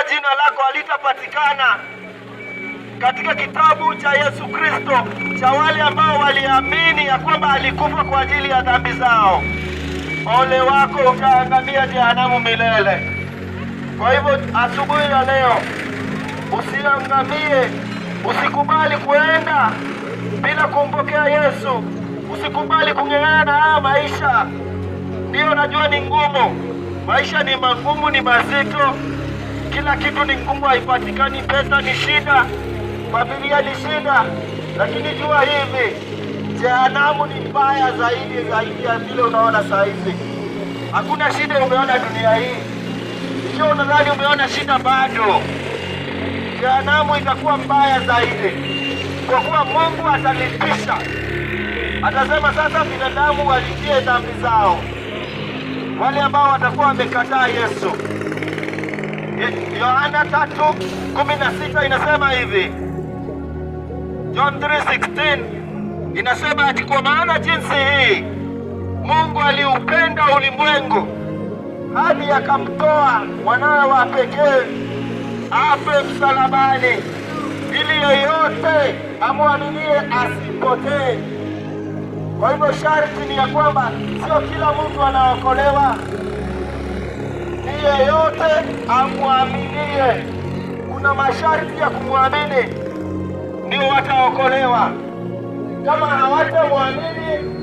jina lako halitapatikana katika kitabu cha Yesu Kristo cha wale ambao waliamini ya kwamba alikufa kwa ajili ya dhambi zao, ole wako, utaangamia jehanamu milele. Kwa hivyo asubuhi ya leo usiangamie, usikubali kuenda bila kumpokea Yesu, usikubali kung'ang'ana na haya maisha. Ndio najua ni ngumu, maisha ni magumu, ni mazito, kila kitu ni ngumu, haipatikani, pesa ni shida, familia ni shida, lakini jua hivi jehanamu ni mbaya zaidi ya vile unaona saa hizi. Hakuna shida umeona dunia hii, sio unadhani umeona shida bado. Jehanamu itakuwa mbaya zaidi, kwa kuwa Mungu atalipisha. Atasema sasa binadamu walipie dhambi zao, wale ambao watakuwa wamekataa Yesu. Yohana 3:16 inasema hivi, John 3:16 inasema ati kwa maana jinsi hii Mungu aliupenda ulimwengu hadi akamtoa mwanawe wa pekee afe msalabani, ili yeyote amwaminie asipotee. Kwa hivyo sharti ni ya kwamba sio kila mtu anaokolewa, ni yeyote amwaminie. Kuna masharti ya kumwamini ndio wataokolewa. Kama hawatamwamini,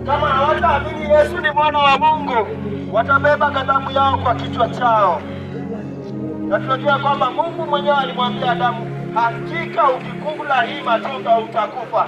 kama hawataamini Yesu ni mwana wa Mungu, watabeba ghadhabu yao kwa kichwa chao. Na tunajua kwamba Mungu mwenyewe alimwambia Adamu, hakika ukikula hii matunda utakufa.